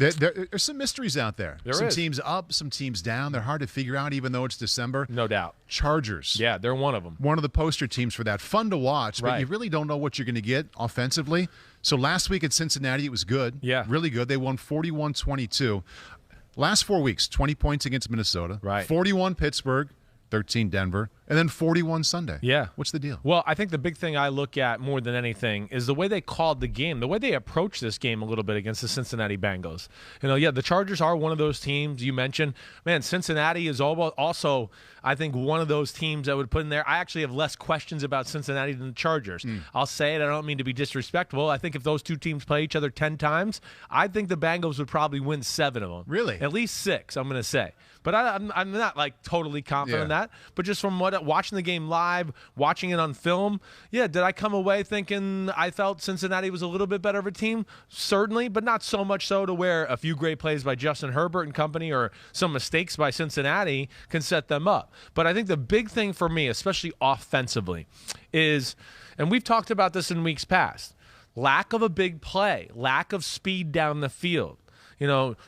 There's some mysteries out there. Some is. teams up, some teams down. They're hard to figure out even though it's December. No doubt. Chargers. Yeah, they're one of them. One of the poster teams for that. Fun to watch, but Right. you really don't know what you're going to get offensively. So last week at Cincinnati, it was good. Yeah. Really good. They won 41-22. Last 4 weeks, 20 points against Minnesota. Right. 41 Pittsburgh, 13 Denver, and then 41 Sunday. Yeah. What's the deal? Well, I think the big thing I look at more than anything is the way they called the game, the way they approached this game a little bit against the Cincinnati Bengals. The Chargers are one of those teams you mentioned. Man, Cincinnati is also, I think, one of those teams I would put in there. I actually have less questions about Cincinnati than the Chargers. I'll say it. I don't mean to be disrespectful. I think if those two teams play each other 10 times, I think the Bengals would probably win 7 of them. Really? At least 6, I'm going to say. But I'm not like totally confident in that. But just from watching the game live, watching it on film, did I come away thinking I felt Cincinnati was a little bit better of a team? Certainly, but not so much so to where a few great plays by Justin Herbert and company or some mistakes by Cincinnati can set them up. But I think the big thing for me, especially offensively, is, and we've talked about this in weeks past, lack of a big play, lack of speed down the field.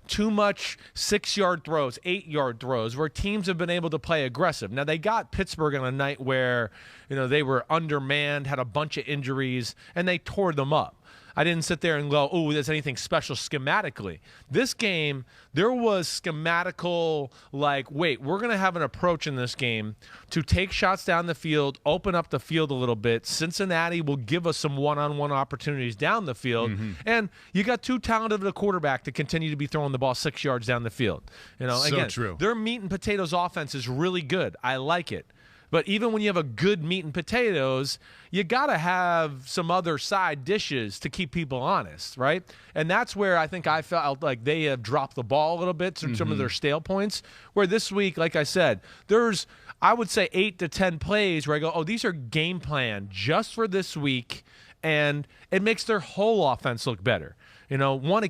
Too much 6-yard throws, 8-yard throws, where teams have been able to play aggressive. Now, they got Pittsburgh on a night where, they were undermanned, had a bunch of injuries, and they tore them up. I didn't sit there and go, oh, there's anything special schematically. This game, there was schematical, we're going to have an approach in this game to take shots down the field, open up the field a little bit. Cincinnati will give us some one-on-one opportunities down the field. And you got too talented a quarterback to continue to be throwing the ball 6 yards down the field. Again, true. Their meat and potatoes offense is really good. I like it. But even when you have a good meat and potatoes, you got to have some other side dishes to keep people honest, right? And that's where I think I felt like they have dropped the ball a little bit to some of their stale points, where this week, like I said, there's, I would say, 8 to 10 plays where I go, oh, these are game plan just for this week, and it makes their whole offense look better. One, it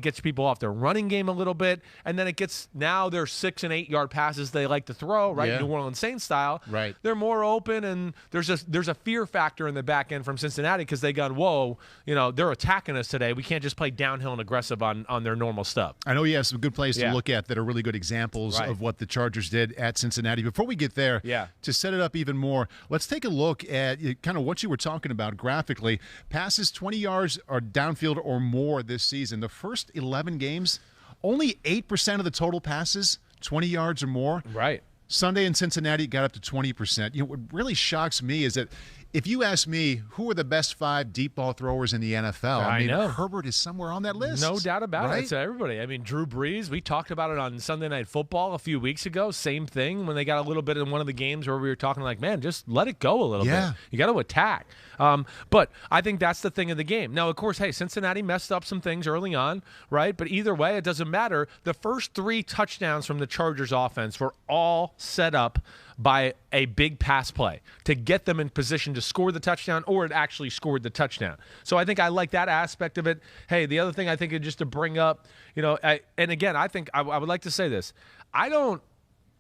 gets people off their running game a little bit, and then it gets now their 6 and 8 yard passes they like to throw, right? Yeah. New Orleans Saints style. Right. They're more open, and there's a fear factor in the back end from Cincinnati because they got, whoa, they're attacking us today. We can't just play downhill and aggressive on their normal stuff. I know you have some good plays to look at that are really good examples Right. of what the Chargers did at Cincinnati. Before we get there, to set it up even more, let's take a look at kind of what you were talking about graphically. Passes 20 yards or downfield or more this season. The first 11 games, only 8% of the total passes, 20 yards or more. Right. Sunday in Cincinnati got up to 20%. What really shocks me is that if you ask me who are the best 5 deep ball throwers in the NFL, I mean, know. Herbert is somewhere on that list. No doubt about right? it. It's everybody. I mean, Drew Brees, we talked about it on Sunday Night Football a few weeks ago. Same thing when they got a little bit in one of the games where we were talking like, man, just let it go a little bit. You got to attack. But I think that's the thing of the game. Now, of course, hey, Cincinnati messed up some things early on, right? But either way, it doesn't matter. The first 3 touchdowns from the Chargers offense were all set up by a big pass play to get them in position to score the touchdown, or it actually scored the touchdown. So I think I like that aspect of it. Hey, the other thing I think is just to bring up, and again, I think I would like to say this. I don't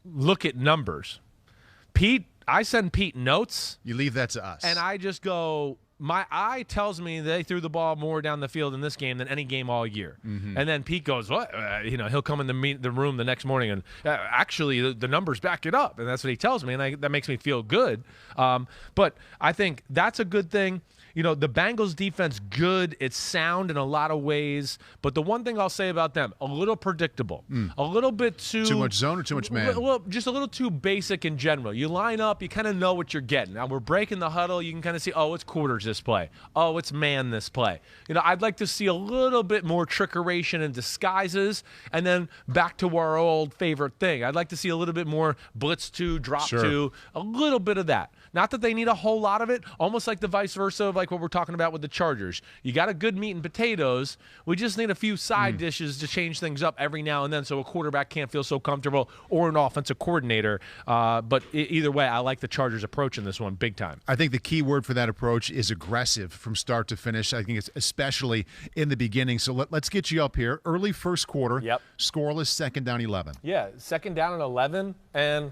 look at numbers. I send Pete notes. You leave that to us. And I just go, my eye tells me they threw the ball more down the field in this game than any game all year. And then Pete goes, what? He'll come in the room the next morning and actually the numbers back it up. And that's what he tells me. And that makes me feel good. But I think that's a good thing. The Bengals defense, good. It's sound in a lot of ways. But the one thing I'll say about them, a little predictable. A little bit too much zone or too much man? Well, just a little too basic in general. You line up, you kind of know what you're getting. Now, we're breaking the huddle. You can kind of see, oh, it's quarters this play. Oh, it's man this play. I'd like to see a little bit more trickeration and disguises, and then back to our old favorite thing. I'd like to see a little bit more blitz 2, drop 2, a little bit of that. Not that they need a whole lot of it, almost like the vice versa of like what we're talking about with the Chargers. You got a good meat and potatoes. We just need a few side dishes to change things up every now and then so a quarterback can't feel so comfortable, or an offensive coordinator. But either way, I like the Chargers' approach in this one big time. I think the key word for that approach is aggressive from start to finish. I think it's especially in the beginning. So let's get you up here. Early first quarter, scoreless, second down 11. Yeah, second down and 11. And,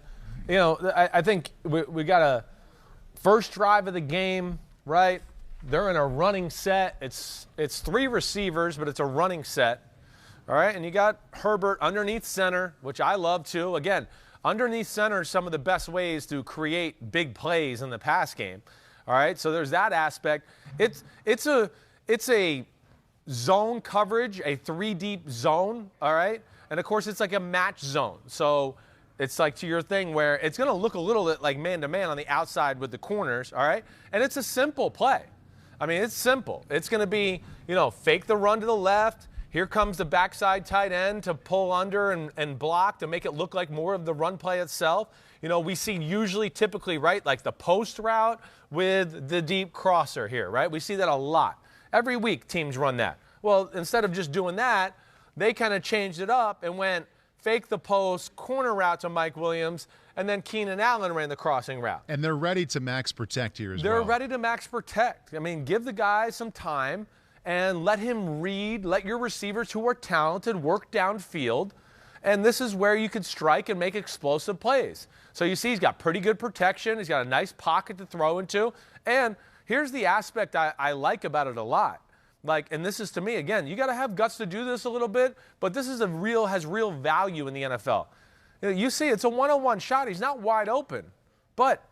I think we got a first drive of the game, right? They're in a running set. It's 3 receivers, but it's a running set. All right, and you got Herbert underneath center, which I love too. Again, underneath center is some of the best ways to create big plays in the pass game. All right, so there's that aspect. It's a zone coverage, a 3-deep zone, all right? And, of course, it's like a match zone. So it's like to your thing where it's going to look a little bit like man-to-man on the outside with the corners, all right? And it's a simple play. I mean, it's simple. It's going to be, fake the run to the left. Here comes the backside tight end to pull under and block to make it look like more of the run play itself. We see usually typically, right, like the post route with the deep crosser here, right? We see that a lot. Every week teams run that. Well, instead of just doing that, they kind of changed it up and went fake the post, corner route to Mike Williams, and then Keenan Allen ran the crossing route. And they're ready to max protect here as well. They're ready to max protect. I mean, give the guy some time and let him read, let your receivers who are talented work downfield, and this is where you could strike and make explosive plays. So you see he's got pretty good protection. He's got a nice pocket to throw into, and here's the aspect I like about it a lot. And this is to me, again, you got to have guts to do this a little bit, but this is has real value in the NFL. You see, it's a one-on-one shot. He's not wide open. But,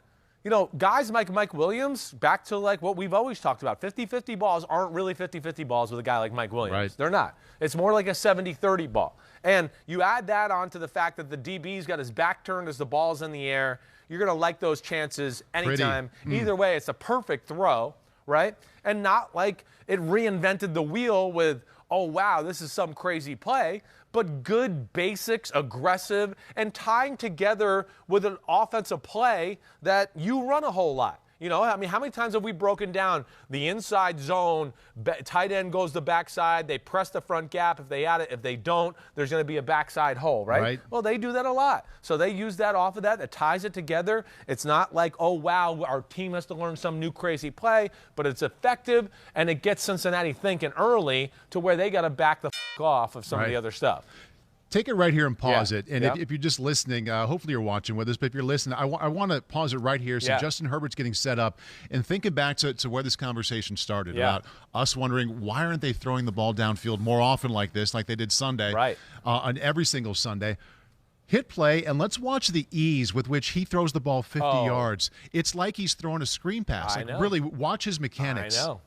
guys like Mike Williams, back to what we've always talked about, 50-50 balls aren't really 50-50 balls with a guy like Mike Williams. Right. They're not. It's more like a 70-30 ball. And you add that on to the fact that the DB's got his back turned as the ball's in the air. You're going to like those chances anytime. Either way, it's a perfect throw, right? And not like it reinvented the wheel with, oh, wow, this is some crazy play, but good basics, aggressive, and tying together with an offensive play that you run a whole lot. I mean, how many times have we broken down the inside zone, tight end goes the backside, they press the front gap if they add it. If they don't, there's going to be a backside hole, right? Well, they do that a lot. So they use that off of that. That ties it together. It's not like, oh, wow, our team has to learn some new crazy play, but it's effective, and it gets Cincinnati thinking early to where they got to back the off of some of the other stuff. Take it right here and pause it. And if you're just listening, hopefully you're watching with us, but if you're listening, I want to pause it right here. So Justin Herbert's getting set up and thinking back to where this conversation started about us wondering why aren't they throwing the ball downfield more often like this, like they did Sunday, on every single Sunday. Hit play, and let's watch the ease with which he throws the ball 50 yards. It's like he's throwing a screen pass. Really, watch his mechanics. I know.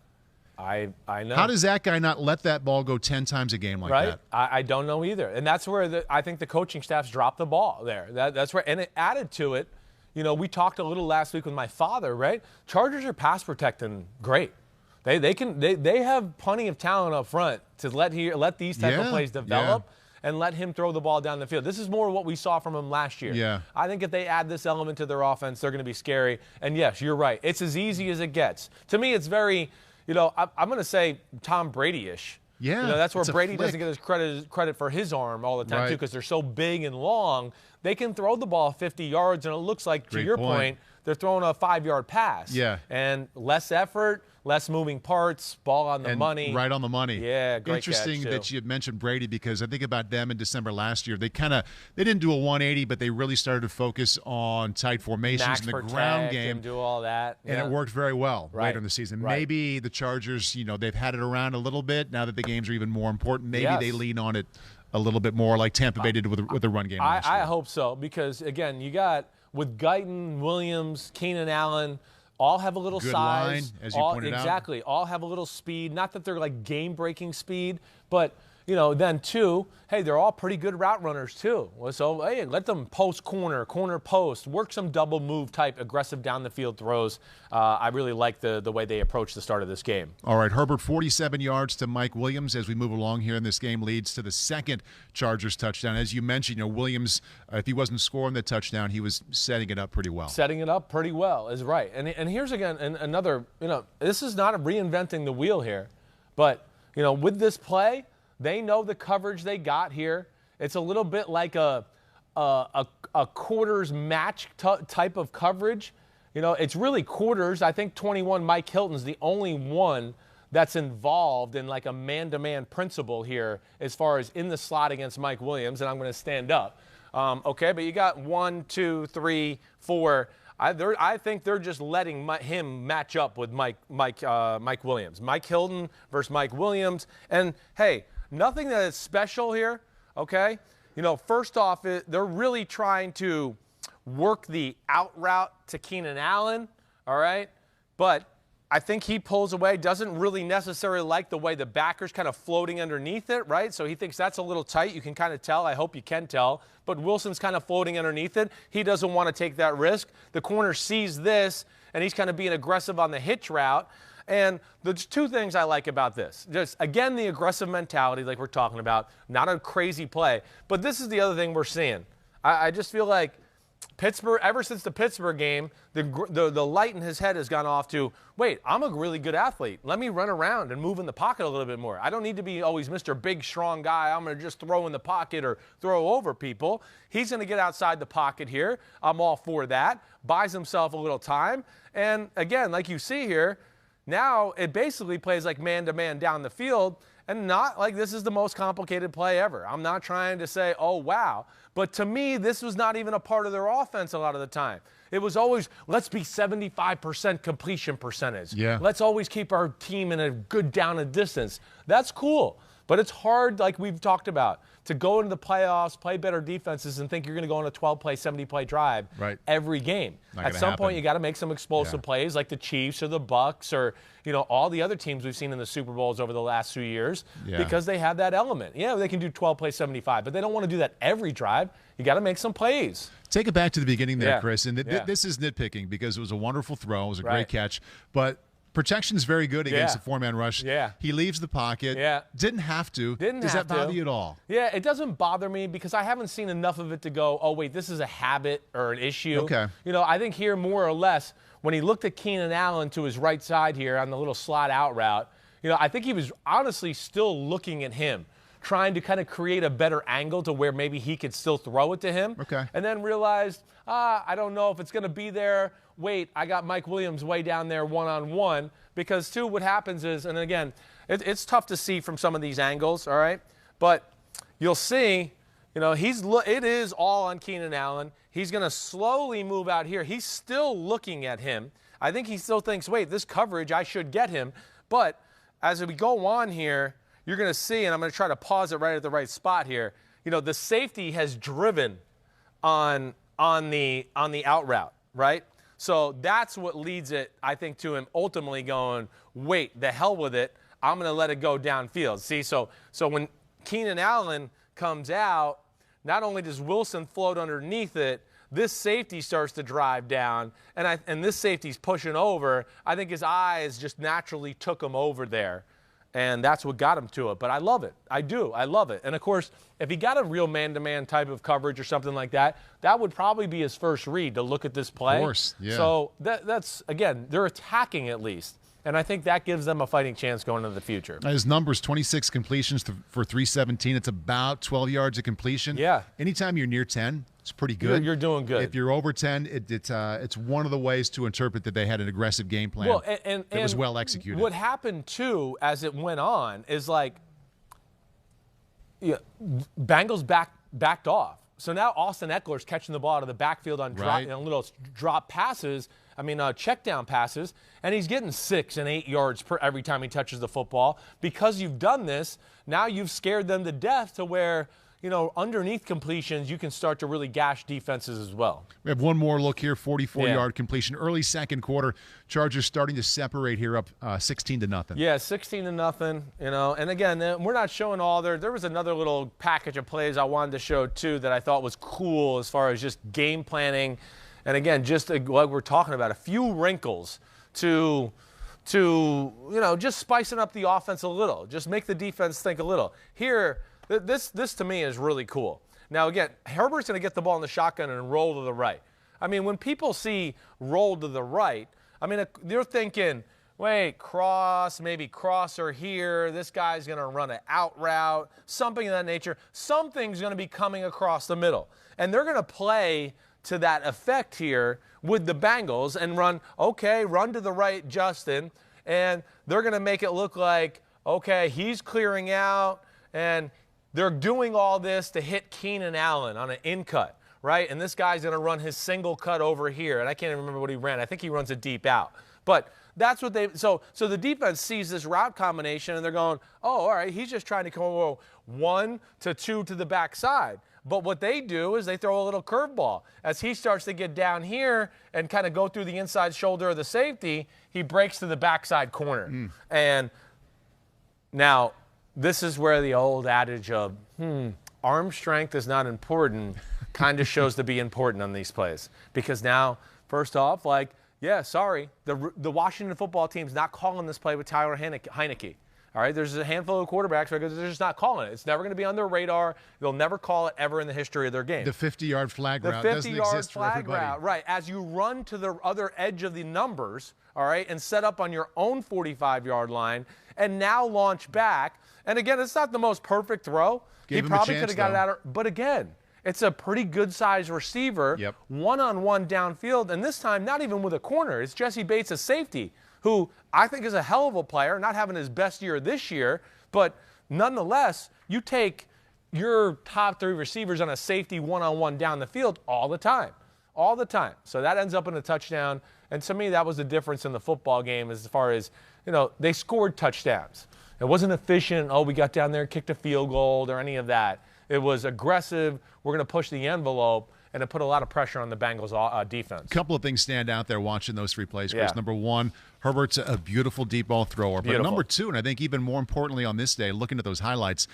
I know. How does that guy not let that ball go 10 times a game like that? I don't know either. And that's where I think the coaching staff's dropped the ball there. That's where, and it added to it. We talked a little last week with my father, right? Chargers are pass protecting great. They have plenty of talent up front to let these type of plays develop and let him throw the ball down the field. This is more what we saw from him last year. Yeah. I think if they add this element to their offense, they're going to be scary. And yes, you're right. It's as easy as it gets. To me, it's very, I'm going to say Tom Brady-ish. Yeah. That's where Brady doesn't get his credit for his arm all the time, too, because they're so big and long. They can throw the ball 50 yards, and it looks like, to your point, they're throwing a 5-yard pass. Yeah. And less effort, less moving parts, ball on the money. Right on the money. Yeah, great Interesting catch, that you had mentioned Brady, because I think about them in December last year. They didn't do a 180, but they really started to focus on tight formations in the ground game. And do all that. And it worked very well later in the season. Maybe the Chargers, they've had it around a little bit. Now that the games are even more important, maybe they lean on it a little bit more like Tampa Bay did with the run game last year. I hope so, because, again, you got with Guyton, Williams, Keenan Allen, all have a little Good size. Line, as you pointed out. Exactly. All have a little speed. Not that they're like game-breaking speed, but, then too, hey, they're all pretty good route runners too. So, hey, let them post corner post, work some double move type aggressive down the field throws. I really like the way they approach the start of this game. All right, Herbert, 47 yards to Mike Williams as we move along here in this game, leads to the second Chargers touchdown. As you mentioned, Williams, if he wasn't scoring the touchdown, he was setting it up pretty well. Setting it up pretty well is right. And here's, again, another, this is not reinventing the wheel here, but, with this play, they know the coverage they got here. It's a little bit like a quarters match type of coverage. It's really quarters. I think 21 Mike Hilton's the only one that's involved in like a man-to-man principle here as far as in the slot against Mike Williams, and I'm going to stand up. Okay, but you got 1, 2, 3, 4. I think they're just letting him match up with Mike Williams. Mike Hilton versus Mike Williams. And, hey, nothing that is special here, okay? First off, they're really trying to work the out route to Keenan Allen, all right? But I think he pulls away, doesn't really necessarily like the way the backer's kind of floating underneath it, right? So he thinks that's a little tight. You can kind of tell. I hope you can tell. But Wilson's kind of floating underneath it. He doesn't want to take that risk. The corner sees this, and he's kind of being aggressive on the hitch route. And there's two things I like about this. Just, again, the aggressive mentality like we're talking about, not a crazy play. But this is the other thing we're seeing. I just feel like Pittsburgh, ever since the Pittsburgh game, the light in his head has gone off to, wait, I'm a really good athlete. Let me run around and move in the pocket a little bit more. I don't need to be always Mr. Big, strong guy. I'm going to just throw in the pocket or throw over people. He's going to get outside the pocket here. I'm all for that. Buys himself a little time. And, again, like you see here, now it basically plays like man-to-man down the field, and not like this is the most complicated play ever. I'm not trying to say, oh, wow. But to me, this was not even a part of their offense a lot of the time. It was always, let's be 75% completion percentage. Yeah. Let's always keep our team in a good down and distance. That's cool. But it's hard, like we've talked about, to go into the playoffs, play better defenses, and think you're going to go on a 12-play, 70-play drive every game. At some point, you got to make some explosive plays like the Chiefs or the Bucks or all the other teams we've seen in the Super Bowls over the last few years because they have that element. Yeah, they can do 12-play, 75, but they don't want to do that every drive. You got to make some plays. Take it back to the beginning there, Chris. And this is nitpicking because it was a wonderful throw. It was a great catch. But protection is very good against a four-man rush. Yeah. He leaves the pocket. Yeah. Didn't have to. Does that bother you at all? Yeah, it doesn't bother me because I haven't seen enough of it to go, oh, wait, this is a habit or an issue. Okay. I think here more or less when he looked at Keenan Allen to his right side here on the little slot out route, I think he was honestly still looking at him, trying to kind of create a better angle to where maybe he could still throw it to him. Okay. And then realized, I don't know if it's going to be there. Wait, I got Mike Williams way down there one-on-one. Because, too, what happens is, and again, it's tough to see from some of these angles, all right? But you'll see, it is all on Keenan Allen. He's going to slowly move out here. He's still looking at him. I think he still thinks, wait, this coverage, I should get him. But as we go on here, you're going to see, and I'm going to try to pause it right at the right spot here, the safety has driven on the out route, right? So that's what leads it, I think, to him ultimately going, wait, the hell with it. I'm going to let it go downfield. See, so when Keenan Allen comes out, not only does Wilson float underneath it, this safety starts to drive down, and this safety's pushing over. I think his eyes just naturally took him over there, and that's what got him to it. But I love it. I do. I love it. And, of course, if he got a real man-to-man type of coverage or something like that, that would probably be his first read to look at this play. Of course, yeah. So that's, again, they're attacking at least. And I think that gives them a fighting chance going into the future. His numbers, 26 completions for 317. It's about 12 yards of completion. Yeah. Anytime you're near 10, it's pretty good. You're doing good. If you're over 10, it's one of the ways to interpret that they had an aggressive game plan. Well, and it was well executed. What happened, too, as it went on is like Bengals backed off. So now Austin Eckler's catching the ball out of the backfield on little drop passes. Check down passes, and he's getting 6 and 8 yards per every time he touches the football. Because you've done this, now you've scared them to death to where, underneath completions, you can start to really gash defenses as well. We have one more look here, 44-yard completion. Early second quarter, Chargers starting to separate here up 16-0. Yeah, 16-0, And again, we're not showing all there was another little package of plays I wanted to show, too, that I thought was cool as far as just game planning. And again, just like we're talking about, a few wrinkles to just spicing up the offense a little, just make the defense think a little. Here, this to me is really cool. Now, again, Herbert's going to get the ball in the shotgun and roll to the right. When people see roll to the right, they're thinking, wait, maybe crosser here. This guy's going to run an out route, something of that nature. Something's going to be coming across the middle. And they're going to play to that effect here with the Bengals and run to the right, Justin, and they're going to make it look like, okay, he's clearing out, and they're doing all this to hit Keenan Allen on an in cut, right? And this guy's going to run his single cut over here, and I can't even remember what he ran. I think he runs a deep out. But that's what they so the defense sees this route combination and they're going, oh, all right, he's just trying to go 1 to 2 to the backside. But what they do is they throw a little curveball. As he starts to get down here and kind of go through the inside shoulder of the safety, he breaks to the backside corner. And now this is where the old adage of arm strength is not important kind of shows to be important on these plays. Because now, first off, like, yeah, sorry, the Washington football team's not calling this play with Tyler Heineke. All right, there's a handful of quarterbacks because they're just not calling it. It's never going to be on their radar. They'll never call it ever in the history of their game. The 50-yard flag route doesn't exist for everybody. Route, right. As you run to the other edge of the numbers, all right, and set up on your own 45-yard line and now launch back. And again, it's not the most perfect throw. He probably could have got it out. But again, it's a pretty good-sized receiver, one-on-one downfield, and this time not even with a corner. It's Jesse Bates, a safety, who I think is a hell of a player, not having his best year this year, but nonetheless, you take your top 3 receivers on a safety one-on-one down the field all the time. All the time. So that ends up in a touchdown, and to me that was the difference in the football game as far as, you know, they scored touchdowns. It wasn't efficient, oh, we got down there, kicked a field goal or any of that. It was aggressive, we're going to push the envelope, and it put a lot of pressure on the Bengals defense. A couple of things stand out there watching those 3 plays, Chris. Number 1, Herbert's a beautiful deep ball thrower. But number 2, and I think even more importantly on this day, looking at those highlights,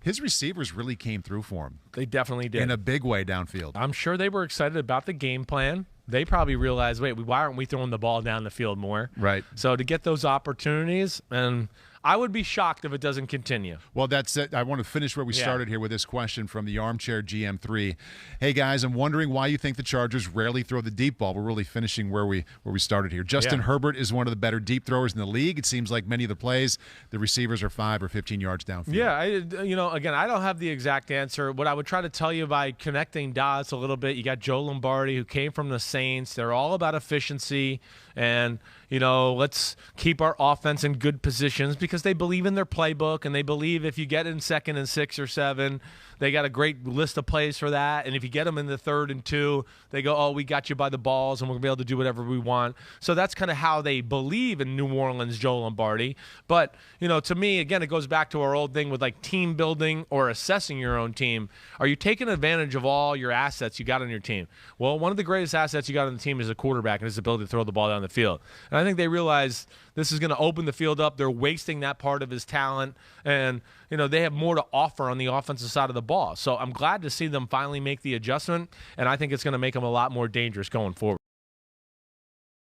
his receivers really came through for him. They definitely did. In a big way downfield. I'm sure they were excited about the game plan. They probably realized, wait, why aren't we throwing the ball down the field more? Right. So to get those opportunities, and I would be shocked if it doesn't continue. Well, that's it. I want to finish where we started here with this question from the Armchair GM3. Hey, guys, I'm wondering why you think the Chargers rarely throw the deep ball. We're really finishing where we started here. Justin Herbert is one of the better deep throwers in the league. It seems like many of the plays, the receivers are 5 or 15 yards downfield. Yeah, again, I don't have the exact answer. What I would try to tell you by connecting dots a little bit, you got Joe Lombardi, who came from the Saints. They're all about efficiency and, let's keep our offense in good positions because they believe in their playbook and they believe if you get in 2nd and 6 or 7, they got a great list of plays for that. And if you get them in the 3rd and 2, they go, oh, we got you by the balls and we're going to be able to do whatever we want. So that's kind of how they believe in New Orleans, Joe Lombardi. But, to me, again, it goes back to our old thing with like team building or assessing your own team. Are you taking advantage of all your assets you got on your team? Well, one of the greatest assets you got on the team is a quarterback and his ability to throw the ball down the field. And I think they realize this is going to open the field up. They're wasting that part of his talent. And, they have more to offer on the offensive side of the ball. So I'm glad to see them finally make the adjustment. And I think it's going to make them a lot more dangerous going forward.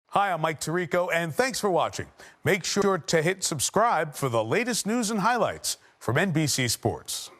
Hi, I'm Mike Tirico, and thanks for watching. Make sure to hit subscribe for the latest news and highlights from NBC Sports.